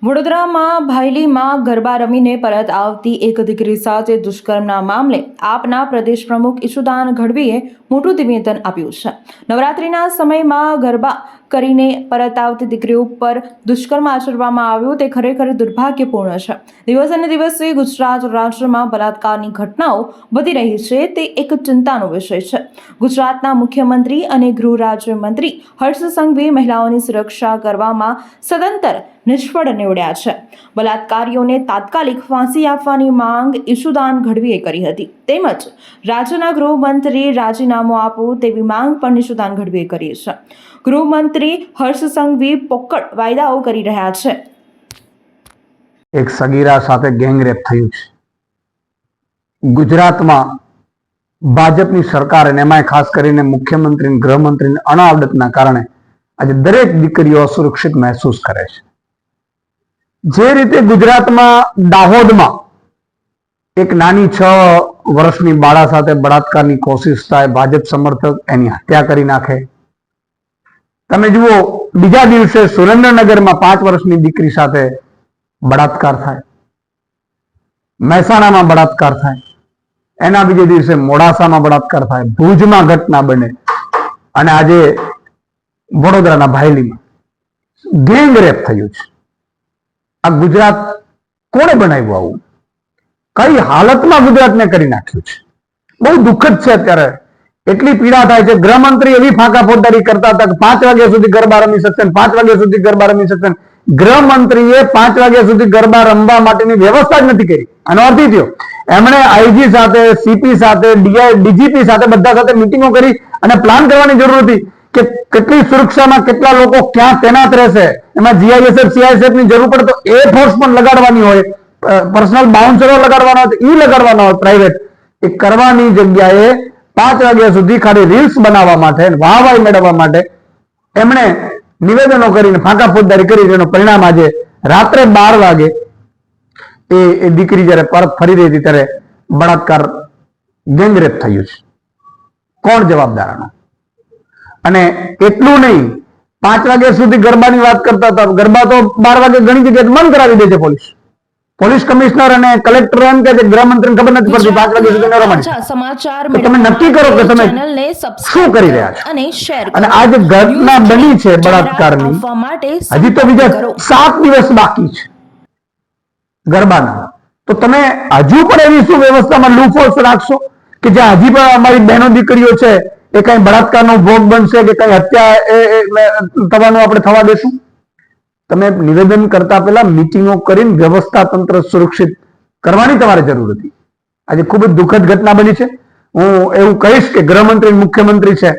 વડોદરામાં ભાયલીમાં ગરબા રમીને પરત આવતી એક દીકરી સાથે દુષ્કર્મના મામલે આપના પ્રદેશ પ્રમુખ ઈશુદાન ગઢવીએ મોટું નિવેદન આપ્યું છે। નવરાત્રિના સમયમાં ગરબા કરીને પરત આવતી દીકરીઓ પર દુષ્કર્મ આચરવામાં આવ્યું તે ખરેખર દુર્ભાગ્યપૂર્ણ છે। દિવસે ને દિવસે ગુજરાત રાજ્યમાં બલાત્કારની ઘટનાઓ વધી રહી છે તે એક ચિંતાનો વિષય છે। ગુજરાતના મુખ્યમંત્રી અને ગૃહ રાજ્યમંત્રી હર્ષ સંઘવી મહિલાઓની સુરક્ષા કરવામાં સદંતર નિષ્ફળ નીવડ્યા છે। બલાત્કારીઓને તાત્કાલિક ફાંસી આપવાની માંગ ઈશુદાન ગઢવીએ કરી હતી તેમજ રાજ્યના ગૃહમંત્રી રાજીનામું આપવું તેવી માંગ પણ ઈશુદાન ગઢવીએ કરી છે। ગૃહમંત્રી હર્ષ સંઘવી પોકળ વાયદાઓ કરી રહ્યા છે। એક સગીરા સાથે ગેંગરેપ થયું છે। ગુજરાતમાં ભાજપની સરકાર અને એમાંય ખાસ કરીને મુખ્યમંત્રી ગૃહમંત્રીની અણાવડતના કારણે આજે દરેક દીકરીઓ અસુરક્ષિત મહેસૂસ કરે છે। જે રીતે ગુજરાતમાં દાહોદમાં એક નાની 6 વર્ષની બાળા સાથે બળાત્કારની કોશિશ થાય, ભાજપ સમર્થક એની હત્યા કરી નાખે। તમે જુઓ બીજા દિવસે સુરેન્દ્રનગરમાં 5 વર્ષની દીકરી સાથે બળાત્કાર થાય, મહેસાણામાં બળાત્કાર થાય, એના બીજે દિવસે મોડાસામાં બળાત્કાર થાય, ભુજમાં ઘટના બને અને આજે વડોદરાના ભાયલીમાં ગેંગરેપ થયું છે। આ ગુજરાત કોણે બનાવ્યું? આવું કઈ હાલતમાં ગુજરાતને કરી નાખ્યું છે? બહુ દુઃખદ છે। અત્યારે એટલી પીડા થાય છે। ગૃહમંત્રી એવી ફાંકા ફોજદારી કરતા હતા કે 5 વાગ્યા સુધી ગરબા રમી શકશે, 5 વાગ્યા સુધી ગરબા રમી શકશે। ગૃહમંત્રીએ 5 વાગ્યા સુધી ગરબા રમવા માટેની વ્યવસ્થા જ નથી કરી। આનો અર્થ થયો એમણે આઈજી સાથે, સીપી સાથે, ડીજીપી સાથે બધા સાથે મીટિંગો કરી અને પ્લાન કરવાની જરૂર હતી કે કેટલી સુરક્ષામાં કેટલા લોકો ક્યાં તૈનાત રહેશે। એમાં જીઆઈએસએફ, સીઆઈએસએફ ની જરૂર પડે તો એ ફોર્સ પણ લગાડવાની હોય, પર્સનલ બાઉન્સરો લગાડવાના હોય, ઈ લગાડવાના હોય પ્રાઇવેટ। એ કરવાની જગ્યાએ 5 વાગ્યા સુધી ખાલી રીલ્સ બનાવવા માટે, વાહવાહી મેળવવા માટે એમણે નિવેદનો કરીને ફાંકા ફોજદારી કરી, જેનું પરિણામ આજે રાત્રે 12 વાગે એ દીકરી જયારે પરત ફરી રહી હતી ત્યારે બળાત્કાર ગેંગરેપ થયું છે। કોણ જવાબદાર આનો? અને એટલું નહીં, 5 વાગ્યા સુધી ગરબાની વાત કરતા હતા, ગરબા તો 12 વાગે ઘણી જગ્યાએ બંધ કરાવી દે છે પોલીસ કમિશનર અને કલેક્ટર એમ કે ગૃહમંત્રીને ખબર નથી પડતી 5 વાગ્યા સુધી ન રમાડી। તમે નક્કી કરો કે તમે શું કરી રહ્યા છો। અને આ જે ઘટના બની છે બળાત્કારની, હજી તો બીજા 7 દિવસ બાકી છે ગરબાના, તો તમે હજુ પણ એવી શું વ્યવસ્થામાં લૂફોસ રાખશો કે જ્યાં હજી પણ અમારી બહેનો દીકરીઓ છે એ કઈ બળાત્કારનો ભોગ બનશે કે કઈ હત્યા થવાનું આપણે થવા દેશું? તમે નિવેદન કરતા પહેલા મીટિંગો કરીને વ્યવસ્થા તંત્ર સુરક્ષિત કરવાની તમારે જરૂર હતી। આજે ખૂબ જ દુઃખદ ઘટના બની છે। હું એવું કહીશ કે ગૃહમંત્રી, મુખ્યમંત્રી છે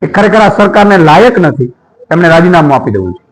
એ ખરેખર આ સરકારને લાયક નથી, એમને રાજીનામું આપી દેવું છે।